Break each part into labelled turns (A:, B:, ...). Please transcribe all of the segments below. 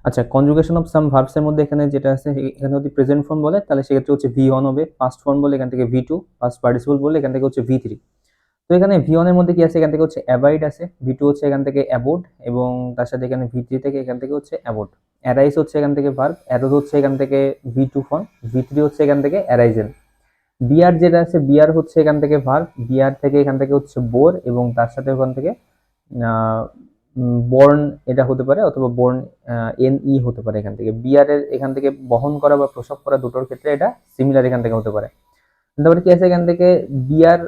A: আচ্ছা, conjugation of some verbs এর মধ্যে এখানে যেটা আছে, এখানে যদি প্রেজেন্ট ফর্ম বলে তাহলে সেক্ষেত্রে হচ্ছে ভি ওয়ান হবে, পাস্ট ফর্ম বলে এখান থেকে ভি টু, পাস্ট পার্টিসিপল বলে এখান থেকে হচ্ছে ভি থ্রি। তো এখানে ভি ওয়ান এর মধ্যে কি আছে, এখান থেকে হচ্ছে অ্যাবাইড আছে, ভি টু হচ্ছে এখান থেকে অ্যাবোড, এবং তার সাথে এখানে ভি থ্রি থেকে এখান থেকে হচ্ছে অ্যাবোড। অ্যারাইজ হচ্ছে এখান থেকে ভার্ব, অ্যারোজ হচ্ছে এখান থেকে V two form, V three হচ্ছে এখান থেকে অ্যারাইজেন। বিয়ার যেটা আছে, বিয়ার হচ্ছে এখান থেকে ভার্ব, বিয়ার থেকে এখান থেকে হচ্ছে বোর, এবং তার সাথে ওখান থেকে বর্ন এটা হতে পারে, অথবা বর্ন এন ই হতে পারে। এখান থেকে বিয়ারের এখান থেকে বহন করা বা প্রসব করা দুটোর ক্ষেত্রে এটা সিমিলার এখান থেকে হতে পারে। তারপরে কি আছে এখান থেকে বিয়ার,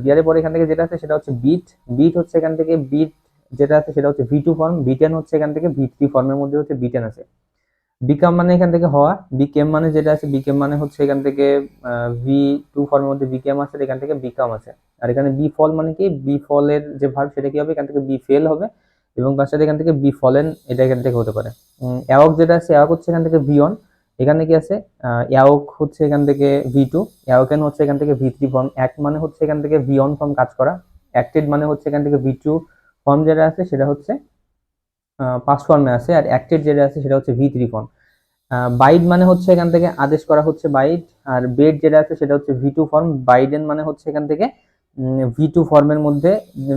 A: বিয়ারের পরে এখান থেকে যেটা আছে সেটা হচ্ছে বিট। বিট হচ্ছে এখান থেকে বিট যেটা আছে সেটা হচ্ছে ভি টু ফর্ম, বিটেন হচ্ছে এখান থেকে ভি থ্রি ফর্মের মধ্যে হচ্ছে বিটেন আছে। বিকাম মানে এখান থেকে হওয়া, বিকেম মানে যেটা আছে, বিকেম মানে হচ্ছে এখান থেকে ভি টু ফর্মের মধ্যে বিকেম আছে, এখান থেকে বিকাম আছে। আর এখানে বি ফল মানে কি, বি ফলের যে ভার্ব সেটা কি হবে, এখান থেকে বি ফেল হবে, এবং তার সাথে এখান থেকে বি ফলেন এটা এখান থেকে হতে পারে। অ্যাওক যেটা আছে, অ্যাওক হচ্ছে এখান থেকে ভি অন, এখানে কি আছে অ্যাওক হচ্ছে এখান থেকে ভি টু, অ্যাওকেন হচ্ছে এখান থেকে ভি থ্রি ফর্ম। অ্যাক্ট মানে হচ্ছে এখান থেকে ভি অন ফর্ম কাজ করা, অ্যাক্টেড মানে হচ্ছে এখান থেকে ভি টু ফর্ম যেটা আছে সেটা হচ্ছে পাস্ট ফর্মে আছে, আর অ্যাক্টেড যেটা আছে সেটা হচ্ছে ভি থ্রি ফর্ম। বাইড মানে হচ্ছে এখান থেকে আদেশ করা হচ্ছে বাইড, আর বেড যেটা আছে সেটা হচ্ছে ভি টু ফর্ম, বাইডেন মানে হচ্ছে এখান থেকে ভি টু ফর্মের মধ্যে,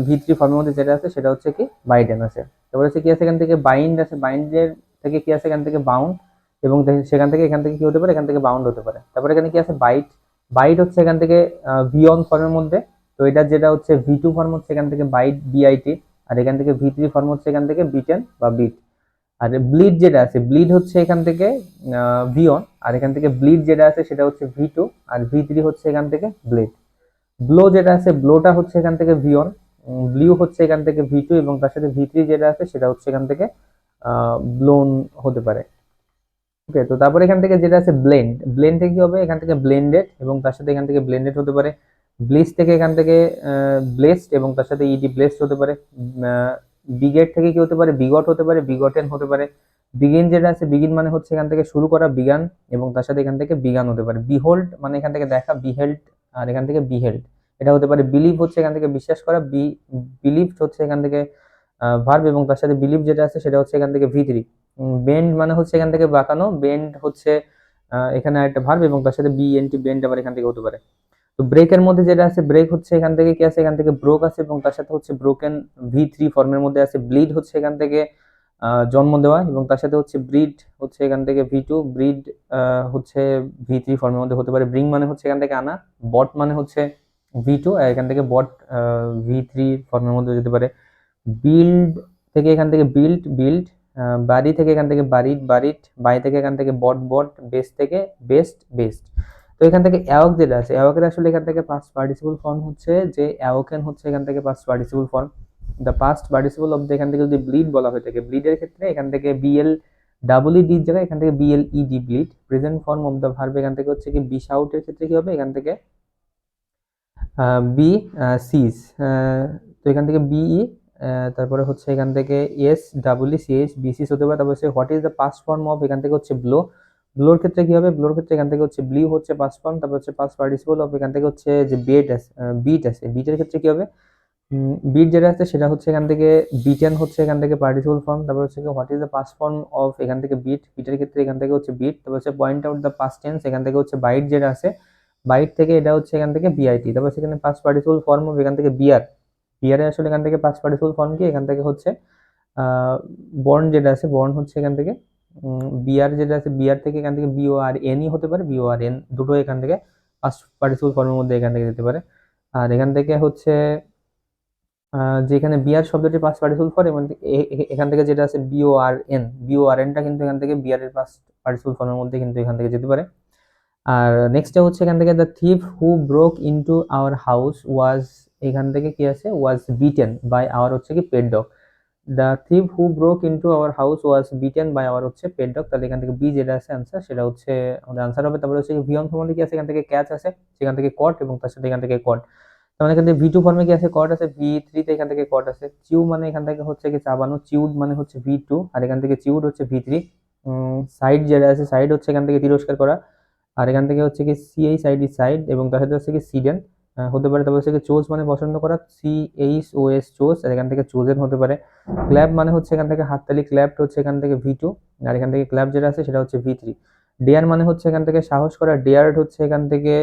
A: ভি থ্রি ফর্মের মধ্যে যেটা আছে সেটা হচ্ছে কি বাইডেন আছে। তারপরে হচ্ছে কি আছে এখান থেকে বাইন্ড আছে, বাইন্ডের থেকে কি আছে এখান থেকে বাউন্ড, এবং সেখান থেকে এখান থেকে কি হতে পারে, এখান থেকে বাউন্ড হতে পারে। তারপরে এখানে কি আছে বাইট, বাইট হচ্ছে এখান থেকে ভি অন ফর্মের মধ্যে, তো এটা যেটা হচ্ছে ভি টু ফর্ম হচ্ছে এখান থেকে বাইট বিআইটি, আর এখান থেকে ভি থ্রি ফর্ম হচ্ছে এখান থেকে বিটেন বা বিট। আর ব্লিড যেটা আছে, ব্লিড হচ্ছে এখান থেকে ভি অন, আর এখান থেকে ব্লিড যেটা আছে সেটা হচ্ছে ভি টু, আর ভি থ্রি হচ্ছে এখান থেকে ব্লিড। ব্লো যেটা আছে, ব্লোটা হচ্ছে এখান থেকে ভি অন, ব্লিউ হচ্ছে এখান থেকে ভি টু, এবং তার সাথে ভি থ্রি যেটা আছে সেটা হচ্ছে এখান থেকে ব্লোন হতে পারে। ওকে, তো তারপরে এখান থেকে যেটা আছে ব্লেন্ড, ব্লেন্ড থেকে কি হবে, এখান থেকে ব্লেন্ডেড, এবং তার সাথে এখান থেকে ব্লেন্ডেড হতে পারে। ব্লিস থেকে এখান থেকে ব্লেসড, এবং তার সাথে ইডি ব্লেসড হতে পারে। বিগেট থেকে কি হতে পারে, বিগট হতে পারে, বিগটেন হতে পারে। বিগিন যেটা আছে, বিগিন মানে হচ্ছে এখান থেকে শুরু করা, বিগান, এবং তার সাথে এখান থেকে বিগান হতে পারে। বিহোল্ড মানে এখান থেকে দেখা, বিহেল্ড, আর এখান থেকে বিহেল্ড এটা হতে পারে। বিলিভ হচ্ছে এখান থেকে বিশ্বাস করা, বিলিভ হচ্ছে এখান থেকে ভার্ব, এবং তার সাথে বিলিভ যেটা আছে সেটা হচ্ছে এখান থেকে ভি থ্রি। বেন্ড মানে হচ্ছে এখান থেকে বাঁকানো, বেন্ড হচ্ছে এখানে একটা ভার্ব, এবং তার সাথে বিএনটি বেন্ড আবার এখান থেকে হতে পারে। তো ব্রেকের মধ্যে যেটা আছে, ব্রেক হচ্ছে এখান থেকে কি আছে, এখান থেকে ব্রোক আছে, এবং তার সাথে হচ্ছে ব্রোকেন ভি থ্রি ফর্মের মধ্যে আছে। ব্লিড হচ্ছে এখান থেকে জন্ম দেওয়া, এবং তার সাথে হচ্ছে ব্রিড হচ্ছে এখান থেকে ভি টু, ব্রিড হচ্ছে ভি থ্রি ফর্মের মধ্যে হতে পারে। ব্রিং মানে হচ্ছে এখান থেকে আনা, বট মানে হচ্ছে ভি টু, আর এখান থেকে বট ভি থ্রি ফর্মের মধ্যে যেতে পারে। বিল্ড থেকে এখান থেকে বিল্ড, বিল্ড। বাড়ি থেকে এখান থেকে বাড়িড, বাড়িড। বাই থেকে এখান থেকে বট, বট। বেস্ট থেকে বেস্ট, বেস্ট। তো এখান থেকে অ্যাওক যেটা আছে, অ্যাওকের আসলে এখান থেকে পাস্ট পার্টিসিপল ফর্ম হচ্ছে যে অ্যাওকেন হচ্ছে এখান থেকে past participle form. The past participle of the, এখান থেকে যদি ব্লিড বলা হয়ে থাকে, ব্লিডের ক্ষেত্রে এখান থেকে বিএল ডাবল ইডি জায়গায় এখান থেকে B L E D bleed. Present form of the verb এখান থেকে হচ্ছে কি বি শাউটের ক্ষেত্রে কি হবে, এখান থেকে বি সিজ। তো এখান থেকে বিই, তারপরে হচ্ছে এখান থেকে S double E C H beseech হতে পারে। তারপর হচ্ছে what is the past form of, এখান থেকে হচ্ছে ব্লো। ব্লোর ক্ষেত্রে কি হবে, ব্লোর ক্ষেত্রে এখান থেকে হচ্ছে ব্লিউ হচ্ছে পাস্ট ফর্ম, তারপর হচ্ছে পাস্ট পার্টিসিপল অফ, এখান থেকে হচ্ছে যে বিট আছে, বিট আছে, বিটের ক্ষেত্রে কি হবে, বিট যেটা আছে সেটা হচ্ছে এখান থেকে বিটেন হচ্ছে এখান থেকে পার্টিসিপল ফর্ম। তারপর হচ্ছে what is the past form of, এখান থেকে বিট, বিটের ক্ষেত্রে এখান থেকে হচ্ছে বিট। তারপর হচ্ছে point out the past tense, এখান থেকে হচ্ছে বাইট যেটা আছে, বাইট থেকে এটা হচ্ছে এখান থেকে বিআইটি। তারপর সেখানে পাস্ট পার্টিসিপল ফর্ম অফ, এখান থেকে বিআর, বিআর আসলে এখান থেকে পাস্ট পার্টিসিপল ফর্ম কি, এখান থেকে হচ্ছে বর্ন যেটা আছে, বর্ন হচ্ছে এখান থেকে বিআর যেটা আছে, বিআর থেকে এখান থেকে বিও আর এনই হতে পারে, বিও আর এন দুটো এখান থেকে পাস্ট পার্টিসিপল ফর্মের মধ্যে এখান থেকে যেতে পারে। আর এখান থেকে হচ্ছে যেখানে বিআর শব্দটি পাস্ট পার্টিসিপল ফর্ম, এবং এখান থেকে যেটা আছে B O R N, B O R এনটা কিন্তু এখান থেকে বিআর এর পাস্ট পার্টিসিপল ফর্মের মধ্যে কিন্তু এখান থেকে যেতে পারে। আর নেক্সটটা হচ্ছে এখান থেকে the thief who broke into our house ওয়াজ, এখান থেকে কি আছে ওয়াজ বিটেন বাই আওয়ার হচ্ছে কি pet dog. The thief who broke into our house was beaten by our হচ্ছে পেট ডগ, তাহলে এখান থেকে বি যেটা আছে আনসার সেটা হচ্ছে আমাদের আনসার হবে। তারপরে হচ্ছে ভিয়ন ফর্মে কি আছে, এখান থেকে ক্যাচ আছে, সেখান থেকে কট, এবং তার সাথে এখান থেকে কট। তার মানে এখান থেকে ভি টু ফর্মে কি আছে, কট আছে, ভি থ্রিতে এখান থেকে কট আছে। চিউ মানে এখান থেকে হচ্ছে কি চাবানো, চিউড মানে হচ্ছে ভি টু, আর এখান থেকে চিউড হচ্ছে ভি থ্রি। সাইড যেটা আছে, সাইড হচ্ছে এখান থেকে তিরস্কার করা, আর এখান থেকে হচ্ছে কি সিআই সাইড ইজ সাইড, এবং তার সাথে হচ্ছে কি সিডেন, হতে পারে। তারপর হচ্ছে চোজ মানে পছন্দ করা, CHOS চোজ, আর এখান থেকে চোজেন হতে পারে। ক্ল্যাপ মানে হচ্ছে এখান থেকে হাততালি, ক্ল্যাপড হচ্ছে এখান থেকে V2, আর এখান থেকে ক্ল্যাপ যেটা আছে সেটা হচ্ছে V3। ডেয়ার মানে হচ্ছে এখান থেকে সাহস করা, ডেয়ার্ড হচ্ছে এখান থেকে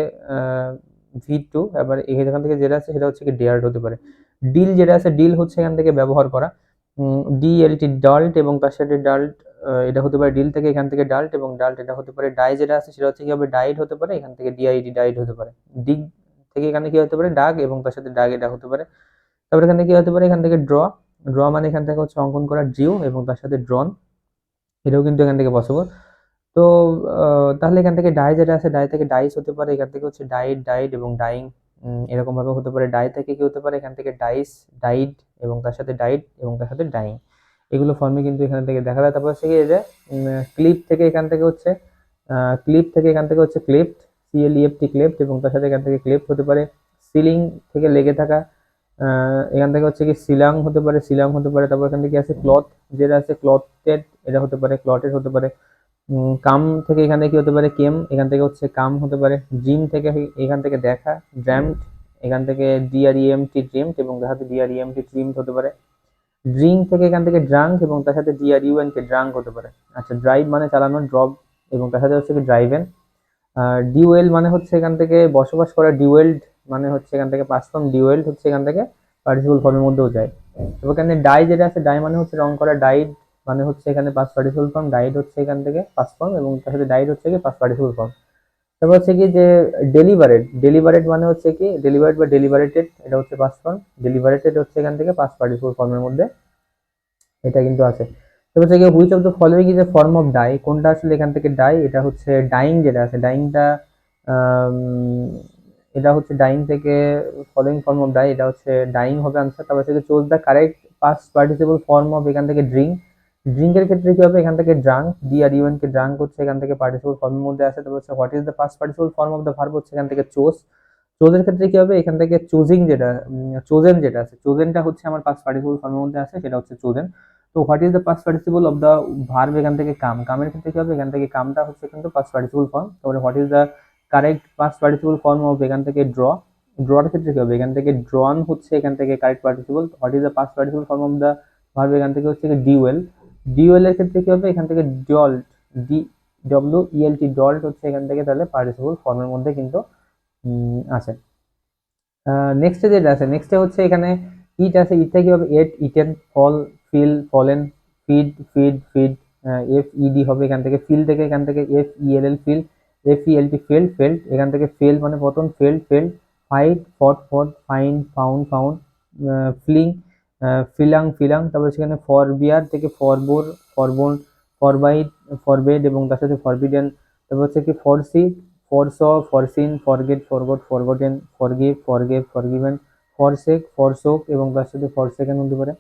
A: V2, এবার এখান থেকে যেটা আছে সেটা হচ্ছে কি ডেয়ার্ড হতে পারে। ডিল যেটা আছে, ডিল হচ্ছে এখান থেকে ব্যবহার করা, DLT ডাল্ট, এবং তার সাথে ডাল্ট এটা হতে পারে ডিল থেকে এখান থেকে ডাল্ট, এবং ডাল্ট এটা হতে পারে। ডাই যেটা আছে সেটা হচ্ছে কি হবে ডাইড হতে পারে, এখান থেকে DID ডাইড হতে পারে। ডিগ থেকে এখানে কি হতে পারে ডাগ, এবং তার সাথে ডাগ এটা হতে পারে। তারপরে এখানে কি হতে পারে, এখান থেকে ড্র, ড্র মানে এখান থেকে হচ্ছে অঙ্কন করা, ড্রিউ এবং তার সাথে ড্রন, এটাও কিন্তু এখান থেকে পসিবল। তো তাহলে এখান থেকে ডাই যেটা আছে, ডাই থেকে ডাইস হতে পারে, এখান থেকে হচ্ছে ডাইড, ডাইড এবং ডাইং, এরকম ভাবে হতে পারে। ডাই থেকে কি হতে পারে, এখান থেকে ডাইস, ডাইড এবং তার সাথে ডাইড এবং তার সাথে ডাইং, এগুলো ফর্মে কিন্তু এখান থেকে দেখা যায়। তারপর হচ্ছে কি এই যে ক্লিপ থেকে এখান থেকে হচ্ছে ক্লিপ থেকে এখান থেকে হচ্ছে ক্লিপড, CLEFT ক্লিপড, এবং তার সাথে এখান থেকে ক্লিপড হতে পারে। সিলিং থেকে লেগে থাকা, এখান থেকে হচ্ছে কি সিলাং হতে পারে, সিলাং হতে পারে। তারপর এখান থেকে কি আছে ক্লথ, যেটা আছে ক্লথেড এটা হতে পারে, ক্লথেড হতে পারে। কাম থেকে এখানে কি হতে পারে, কেম, এখান থেকে হচ্ছে কাম হতে পারে। ড্রিম থেকে এখান থেকে দেখা, ড্র্যামড, এখান থেকে DREMT ড্রিমড, এবং তার সাথে DREMT ড্রিমড হতে পারে। ড্রিঙ্ক থেকে এখান থেকে ড্রাঙ্ক, এবং তার সাথে DRUNK ড্রাঙ্ক হতে পারে। আচ্ছা, ড্রাইভ মানে চালানো, ড্রপ, এবং তার সাথে হচ্ছে কি ড্রাইভেন। ডিউয়েল মানে হচ্ছে এখান থেকে বসবাস করা, ডিউয়েলড মানে হচ্ছে এখান থেকে পাস্ট ফর্ম, ডিউয়েলড হচ্ছে এখান থেকে পার্টিসিপল ফর্মের মধ্যেও যায়। তবে এখানে ডাই যেটা আছে, ডাই মানে হচ্ছে রং করা, ডাইড মানে হচ্ছে এখানে পাস্ট পার্টিসিপল ফর্ম, ডাইড হচ্ছে এখান থেকে পাস্ট ফর্ম, এবং তার সাথে ডাইড হচ্ছে কি পাস্ট পার্টিসিপল ফর্ম। তারপর হচ্ছে কি যে ডেলিভারেট, ডেলিভারেট মানে হচ্ছে কি ডেলিভারেট বা ডেলিভারেটেড, এটা হচ্ছে পাস্ট ফর্ম, ডেলিভারেটেড হচ্ছে এখান থেকে পাস্ট পার্টিসিপল ফর্মের মধ্যে, এটা কিন্তু আছে। তারপর হচ্ছে কি which of the following is a form of die, কোনটা আসলে এখান থেকে ডাই, এটা হচ্ছে ডাইং যেটা আছে, ডাইংটা এটা হচ্ছে ডাইং থেকে ফলোইং ফর্ম অফ ডাই, এটা হচ্ছে ডাইং হবে আনসার। তারপর হচ্ছে choose the correct past participle form of এখান থেকে ড্রিঙ্ক, ড্রিঙ্কের ক্ষেত্রে কি হবে, এখান থেকে ড্রাঙ্ক, DRUN কে ড্রাঙ্ক হচ্ছে এখান থেকে পার্টিসিপল ফর্মের মধ্যে আছে। তারপর হচ্ছে what is the past participle form of the verb হচ্ছে এখান থেকে চোজ, চোজের ক্ষেত্রে কি হবে, এখান থেকে চুজিং যেটা চোজেন যেটা আছে, চোজেনটা হচ্ছে আমার পাস্ট পার্টিসিপল ফর্মের মধ্যে আছে, সেটা হচ্ছে চোজেন। তো what is the past participle of the verb, এখান থেকে কাম, কামের ক্ষেত্রে কি হবে, এখান থেকে কামটা হচ্ছে কিন্তু পাস্ট পার্টিসিপল ফর্ম। তারপরে what is the correct past participle form of এখান থেকে ড্র, ড্রর ক্ষেত্রে কি হবে, এখান থেকে ড্রন হচ্ছে এখান থেকে correct participle. What is the past participle form of the verb, এখান থেকে হচ্ছে ডিউয়েল, ডিউয়েল এর ক্ষেত্রে কি হবে, এখান থেকে ডল্ট, DWELT ডল্ট হচ্ছে এখান থেকে তাহলে পার্টিসিপল ফর্মের মধ্যে কিন্তু আছে। নেক্সটে যেটা আছে, নেক্সটে হচ্ছে এখানে ইট আছে, ইট থেকে কি হবে ate, eaten, fall, fell, fallen, feed, fed, FED হবে এখান থেকে। ফিল থেকে এখান থেকে FELL feel, FELT felt, felt, এখান থেকে ফেল মানে পতন, felt, fight, fought, find, found, fling, flung. তারপরে সেখানে ফরবিয়ার থেকে ফরবোন, ফরবাইট, ফরবেড, এবং তার সাথে ফরবিডেন। তারপর হচ্ছে কি ফরসি, ফরস, ফরসিন, ফরগেট, ফরগটেন, ফরগেভ, ফরগিভেন, ফরসেক, ফরসোক, এবং তার সাথে ফরসেকেন হতে পারে।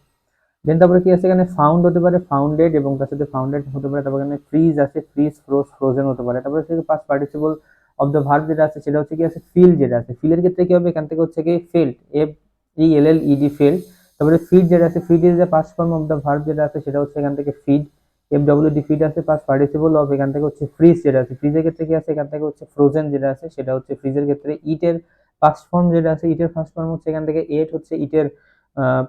A: দেন তারপরে কি আছে, এখানে ফাউন্ড হতে পারে, ফাউন্ডেড, এবং তার সাথে ফাউন্ডেড হতে পারে। তারপর এখানে ফ্রিজ আছে, ফ্রিজ, ফ্রোজেন হতে পারে। তারপরে হচ্ছে past participle of the verb যেটা আছে সেটা হচ্ছে কি আছে ফিল, যেটা আছে ফিলের ক্ষেত্রে কি হবে, এখান থেকে হচ্ছে কি ফেল্ড, FELLED ফেল্ড। তারপরে ফিড যেটা আছে, feed is the past form of the verb যেটা আছে সেটা হচ্ছে এখান থেকে ফিড, FWD ফিড আছে। পাস্ট পার্টিসিপল অফ এখান থেকে হচ্ছে ফ্রিজ যেটা আছে, ফ্রিজের ক্ষেত্রে কি আছে, এখান থেকে হচ্ছে ফ্রোজেন যেটা আছে সেটা হচ্ছে ফ্রিজের ক্ষেত্রে। ইটের পাস্ট ফর্ম যেটা আছে, ইটের ফার্স্ট ফর্ম হচ্ছে এখান থেকে এট হচ্ছে ইটের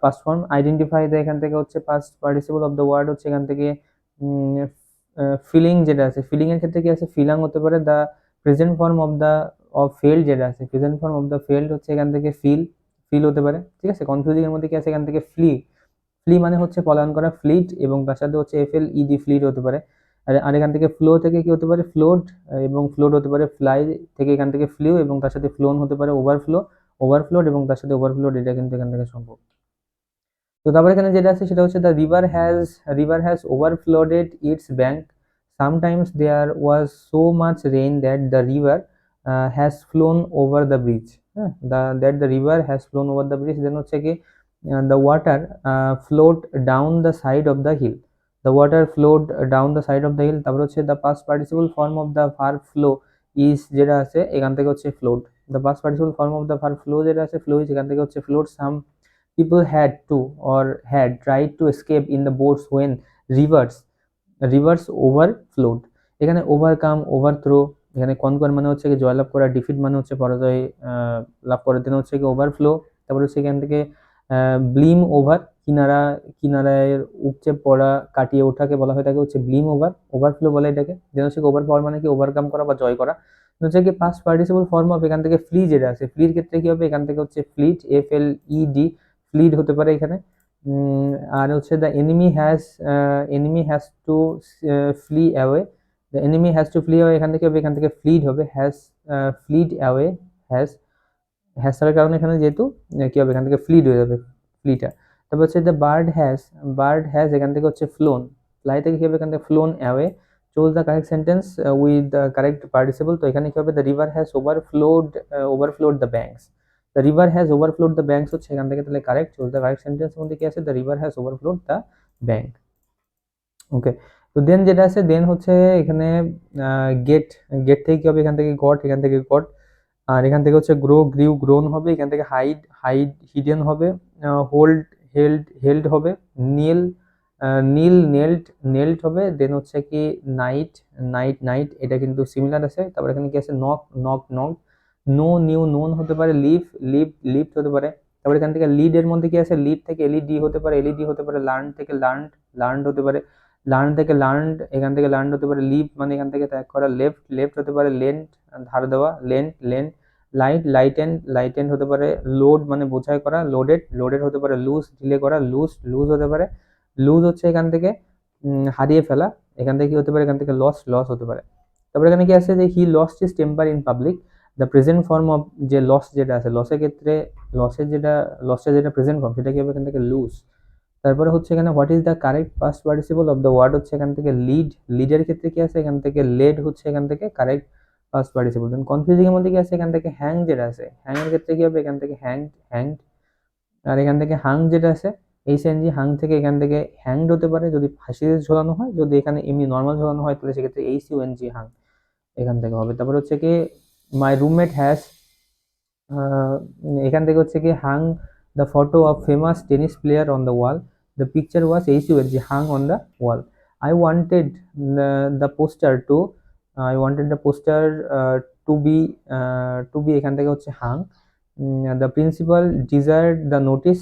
A: পাস্ট ফর্ম। আইডেন্টিফাই দ্য এখান থেকে হচ্ছে past participle of the word হচ্ছে এখান থেকে ফিলিং যেটা আছে, ফিলিং এর ক্ষেত্রে কি আছে ফিলাং হতে পারে। The present form of the felled যেটা আছে, present form of the felled হচ্ছে এখান থেকে ফিল হতে পারে। ঠিক আছে, কনফিউজিং এর মধ্যে কি আছে, এখান থেকে ফ্লি মানে হচ্ছে পলায়ন করা, ফ্লিট, এবং তার সাথে হচ্ছে FLED ফ্লিট হতে পারে। আর এখান থেকে ফ্লো থেকে কি হতে পারে, ফ্লোট, এবং ফ্লোট হতে পারে। ফ্লাই থেকে এখান থেকে ফ্লিউ, এবং তার সাথে ফ্লোন হতে পারে। ওভারফ্লোড, এবং তার সাথে ওভারফ্লোড, এটা কিন্তু এখান থেকে সম্ভব। তো তারপরে এখানে যেটা আছে সেটা হচ্ছে the river has overflowed its bank, sometimes there was so much rain that the river has flown over the bridge. হ্যাঁ, the river has flown over the bridge. Then হচ্ছে কি the water flowed down the side of the hill, the water flowed down the side of the hill. তারপরে হচ্ছে the past participle form of the verb flow is, যেটা আছে এখান থেকে হচ্ছে flood. The past participle form of the verb flow যেটা আছে, flow is, এখান থেকে হচ্ছে flood. Some people had tried to escape in the boats when rivers overflowed, এখানে ওভারকাম, ওভারথ্রো, এখানে কনকোয়ার মানে হচ্ছে কি জয়লাভ করা, ডিফিট মানে হচ্ছে পরাজয় লাভ করা, দেন হচ্ছে কি ওভারফ্লো, তারপরে হচ্ছে এখান থেকে ব্লিম ওভার, কিনারায় উপচে পড়া, কাটিয়ে ওঠাকে বলা হয় থাকে হচ্ছে ব্লিম ওভার, ওভারফ্লো বলে এটাকে। দেন হচ্ছে ওভার পাওয়ার মানে কি ওভারকাম করা বা জয় করা। হচ্ছে কি পাস্ট পার্টিসিপল ফর্ম অফ এখান থেকে ফ্লি যেটা আছে, ফ্লির ক্ষেত্রে কি হবে এখান থেকে হচ্ছে ফ্লিট, FLED, ফ্লিড হতে পারে এখানে। আর হচ্ছে the enemy has to flee away, the enemy has to flee away এখান থেকে হবে, এখান থেকে ফ্লিড হবে, হ্যাজ ফ্লিড অ্যাওয়ে, হ্যাজ হ্যাসার কারণে এখানে যেহেতু কি হবে এখান থেকে ফ্লিড হয়ে যাবে, ফ্লিটা। তারপর হচ্ছে দ্য বার্ড হ্যাজ এখান থেকে হচ্ছে ফ্লোন, ফ্লাই থেকে কি হবে এখান থেকে flown away. Choose the correct sentence with the correct participle, তো এখানে কি হবে the river has overflowed the banks, the river has overflowed the banks হচ্ছে এখান থেকে তাহলে correct. Choose the correct sentence মধ্যে কি আছে the river has overflowed the bank. Okay, তো দেন যেটা আছে দেন হচ্ছে এখানে গেট, গেট থেকে কি হবে এখান থেকে গট, এখান থেকে গট। আর এখান থেকে হচ্ছে গ্রো, গ্রিউ, গ্রোন হবে, এখান থেকে হাইড, হিডেন হবে, হোল্ড, হেল্ড হবে, নীল, নেল্ড, হবে। দেন হচ্ছে কি নাইট, এটা কিন্তু সিমিলার আছে। তারপর এখানে কি আছে নক, নো, নিউ, নোন হতে পারে, লিফট হতে পারে। তারপর এখান থেকে লিড এর মধ্যে কি আছে, লিড থেকে এলইডি হতে পারে, হতে পারে। লার্ন থেকে লার্নড হতে পারে, লার্ন থেকে লার্নড, এখান থেকে লার্নড হতে পারে। লিভ মানে এখান থেকে ত্যাগ করা, লেফট হতে পারে। লেন্ট ধার দেওয়া, লেন্ট। লাইটেন্ড হতে পারে। লোড মানে বোঝাই করা, লোডেড হতে পারে। লুজ ঢিলে করা, লুজ হতে পারে। লুজ হচ্ছে এখান থেকে হারিয়ে ফেলা, এখান থেকে কি হতে পারে এখান থেকে লস হতে পারে। তারপরে এখানে কি আছে যে he lost his temper in public, the present form of যে লস যেটা আছে, লসের ক্ষেত্রে লসের যেটা প্রেজেন্ট ফর্ম সেটা কি হবে এখান থেকে লুজ। তারপরে হচ্ছে এখানে what is the correct past participle of the word হচ্ছে এখান থেকে লিডের ক্ষেত্রে কি আছে এখান থেকে লেড হচ্ছে এখান থেকে কারেক্ট পাস্ট পার্টিসিপল। দেন কনফিউজিং এর মধ্যে কি আছে এখান থেকে হ্যাং যেটা আছে, হ্যাং এর ক্ষেত্রে কি হবে এখান থেকে হ্যাংড। আর এখান থেকে হাং যেটা আছে HNG, হাং থেকে এখান থেকে হ্যাংড হতে পারে যদি ফাঁসিতে ঝোলানো হয়, যদি এখানে এমনি নর্মাল ঝোলানো হয় তাহলে সেক্ষেত্রে HUNG, হাং এখান থেকে হবে। তারপর হচ্ছে কি মাই রুমমেট হ্যাজ, এখান থেকে হচ্ছে কি hung the photo of famous tennis player on the wall, the picture was HUNG, hung on the wall. I wanted the poster to, I wanted the poster to be এখান থেকে হচ্ছে hung. The principal desired the notice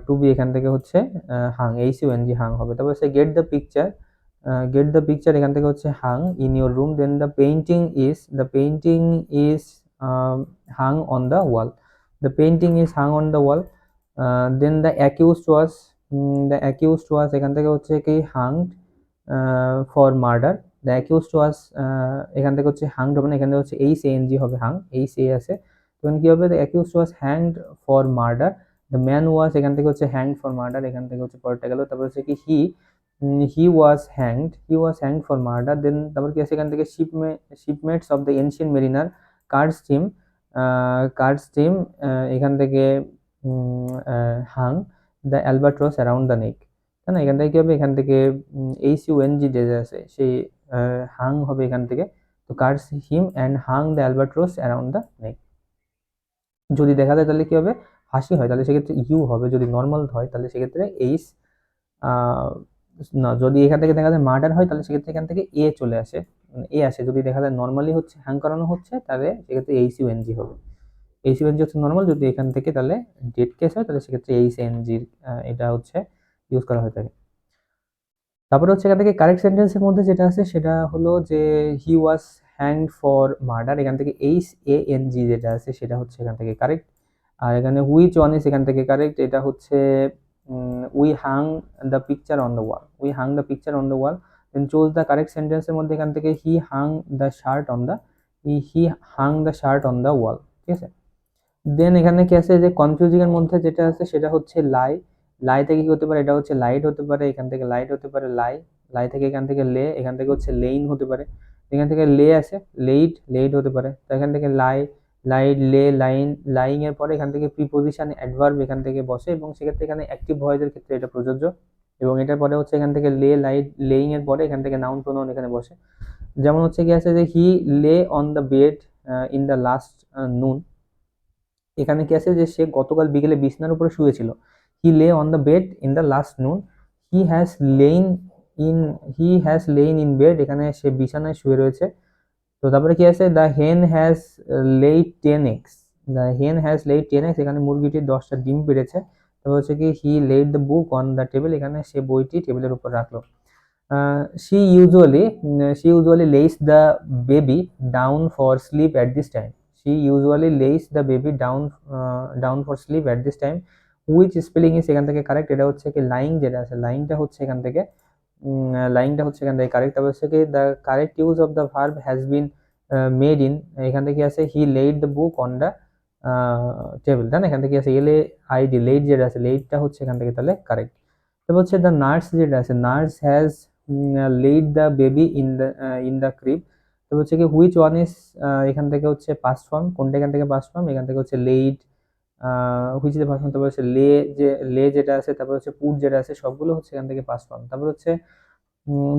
A: to be এখান থেকে হচ্ছে Hang, HUNG, Hang হবে। তারপর হচ্ছে get the picture এখান থেকে হচ্ছে hung in your room. Then the painting is hung on the wall, the painting is hung on the wall. Then the accused was এখান থেকে হচ্ছে কি hanged for murder, the accused was এখান থেকে হচ্ছে হাংড হবে না, এখানে হচ্ছে HANG হবে, হাং HA আছে, তখন কি হবে the accused was hanged for murder, the man was এখান থেকে হচ্ছে হ্যাংড ফর মার্ডার, এখান থেকে হচ্ছে পরেরটা গেল। তারপর হচ্ছে কি he was hanged for murder. Then তারপর কি আছে এখান থেকে shipmates of the Ancient Mariner cursed him এখান থেকে hung the albatross around the neck, তাই না? এখান থেকে কি হবে এখান থেকে HUNG যে আছে সেই হাং হবে এখান থেকে, তো cursed him and hung the albatross around the neck. যদি দেখা যায় তাহলে কি হবে ফাঁসি হয় তাহলে সেক্ষেত্রে ইউ হবে, যদি নর্মাল হয় তাহলে সেক্ষেত্রে এইচ, না যদি এখান থেকে দেখা যায় মার্ডার হয় তাহলে সেক্ষেত্রে এখান থেকে চলে আসে, আসে। যদি দেখা যায় নর্মালি হচ্ছে হ্যাং করানো হচ্ছে তাহলে সেক্ষেত্রে HUNG হবে, HUNG হচ্ছে নর্মাল। যদি এখান থেকে তাহলে ডেড কেস হয় তাহলে সেক্ষেত্রে HNG এটা হচ্ছে ইউজ করা হয়ে থাকে। তারপরে হচ্ছে এখান থেকে কারেক্ট সেন্টেন্সের মধ্যে যেটা আছে সেটা হলো যে হি ওয়াজ হ্যাংড ফর মার্ডার, এখান থেকে HANG যেটা আছে সেটা হচ্ছে এখান থেকে কারেক্ট। আর এখানে হুইচ ওয়ান ইজ এখান থেকে কারেক্ট, এটা হচ্ছে we hung the picture on the wall. Then choose the correct সেন্টেন্সের মধ্যে এখান থেকে he hung the shirt on the wall, ঠিক আছে। দেন এখানে কি আছে যে কনফিউজিং এর মধ্যে যেটা আছে সেটা হচ্ছে লাই থেকে কি হতে পারে, এটা হচ্ছে লাইট হতে পারে, এখান থেকে লাইট হতে পারে, লাই থেকে এখান থেকে এখান থেকে হচ্ছে লেইন হতে পারে, এখান থেকে আছে লেইট হতে পারে। তো এখান থেকে লাইট, লাইং এর পরে এখান থেকে প্রিপোজিশন অ্যাডভার্ব এখান থেকে বসে, এবং সেক্ষেত্রে এখানে অ্যাক্টিভ ভয়েসের ক্ষেত্রে এটা প্রযোজ্য। এবং এটার পরে হচ্ছে এখান থেকে লেইং এর পরে এখান থেকে নাউন প্রোনাউন এখানে বসে। যেমন হচ্ছে কি আছে যে he lay on the bed in the last noon, এখানে কি আছে যে সে গতকাল বিকেলে বিছানার উপরে শুয়েছিল। He lay on the bed in the last noon. He has lain in bed, এখানে সে বিছানায় শুয়ে রয়েছে। তো তারপরে কি আছে, the hen has laid 10 eggs, the hen has laid 10 eggs, এখানে মুরগিটি 10টা ডিম পেড়েছে। তারপর হচ্ছে কি he laid the book on the table, এখানে সে বইটি টেবিলের উপর রাখলো। she usually lays the baby down for sleep at this time, she usually lays the baby down for sleep at this time, which spelling is এখান থেকে correct, এটা হচ্ছে কি লাইং যেটা আছে, লাইংটা হচ্ছে এখান থেকে কারেক্ট। তারপর হচ্ছে কি the correct use of the verb has been made in, এখান থেকে আছে he laid the book on the table, তাই না, এখান থেকে আছে LAID, লেইড যেটা আছে, লেইডটা হচ্ছে এখান থেকে তাহলে কারেক্ট। তারপর হচ্ছে দ্য নার্স যেটা আছে, nurse has laid the baby in the crib, তো হচ্ছে কি হুইচ ওয়ান ইজ, এখান থেকে হচ্ছে পাস্ট ফর্ম, কোনটা এখান থেকে পাস্ট ফর্ম, এখান থেকে হচ্ছে laid, which is past form, তারপর হচ্ছে লে যেটা আছে, তারপর হচ্ছে পুট যেটা আছে, সবগুলো হচ্ছে এখান থেকে পাস্ট ফর্ম। তারপর হচ্ছে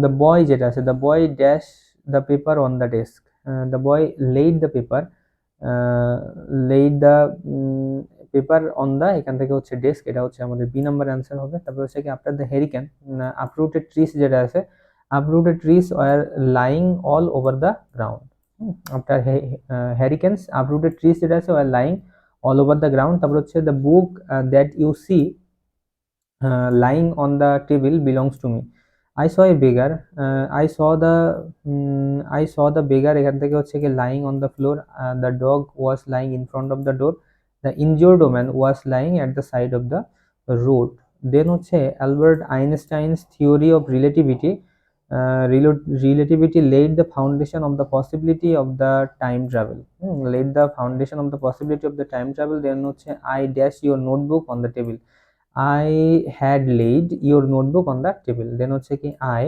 A: দ্য বয় যেটা আছে, the boy dash the paper on the desk, the boy laid the paper, laid the paper on the, এখান থেকে হচ্ছে ডেস্ক, এটা হচ্ছে আমাদের বি নাম্বার অ্যান্সার হবে। তারপর হচ্ছে কি after the hurricane, uprooted trees যেটা আছে, uprooted trees were lying all over the ground, after hurricanes uprooted trees যেটা আছে were lying all over the ground। তারপর হচ্ছে the book that you see lying on the table belongs to me, I saw a beggar, I saw the beggar, এখান থেকে হচ্ছে কি lying on the floor, the dog was lying in front of the door, the injured woman was lying at the side of the road। Then হচ্ছে Albert Einstein's theory of relativity, relativity laid the foundation of the possibility of the time travel, laid the foundation of the possibility of the time travel। then হচ্ছে I dash your notebook on the table, I had laid your notebook on the table। then হচ্ছে কি I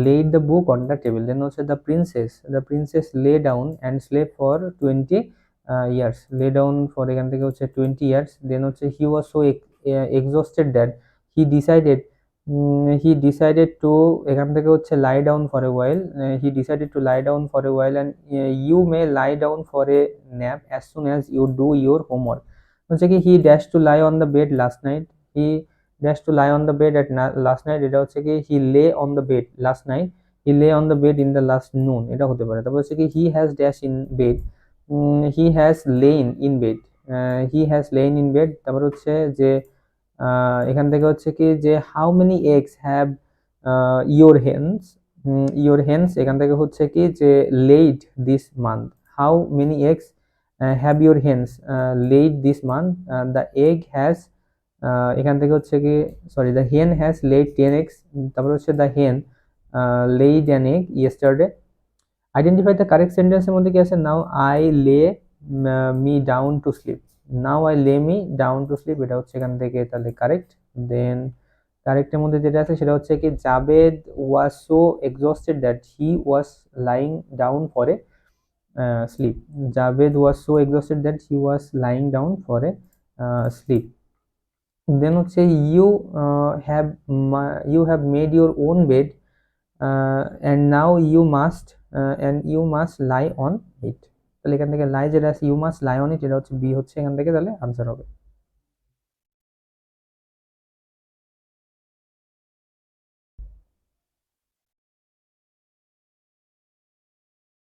A: laid the book on the table। then হচ্ছে the princess lay down and slept for 20 years, lay down for এখান থেকে হচ্ছে 20 years। then হচ্ছে he was so exhausted that he decided to এখান থেকে হচ্ছে lie down for a while, he decided to lie down for a while, and you may lie down for a nap as soon as you do your homework। হচ্ছে কি he dashed to lie on the bed last night, he dashed to lie on the bed at last night, এটা হচ্ছে কি he lay on the bed last night, he lay on the bed in the last noon, এটা হতে পারে। তারপর হচ্ছে কি he has dashed in bed, he has lain in bed, he has lain in bed। তারপর হচ্ছে যে এখান থেকে হচ্ছে কি যে how many eggs have your hens, এখান থেকে হচ্ছে কি যে laid this month, how many eggs have your hens laid this month, the egg has, এখান থেকে হচ্ছে কি sorry the hen has laid 10 eggs, তারপর হচ্ছে the hen laid an egg yesterday. Identify the correct সেন্টেন্সের মধ্যে কি আছে, now I lay me down to sleep, now I lay me down to slip, এটা হচ্ছে এখান থেকে তাহলে কারেক্ট। দেন কারেক্টের মধ্যে যেটা আছে সেটা হচ্ছে কি Javed was so exhausted that he was lying down for a sleep, Javed was so exhausted that he was lying down for a sleep. Then হচ্ছে you have made your own bed, and now you must lie on it, তাহলে এখান থেকে লাই যেটা আছে you must lie on it, এটা হচ্ছে B হচ্ছে এখান থেকে তাহলে আনসার হবে।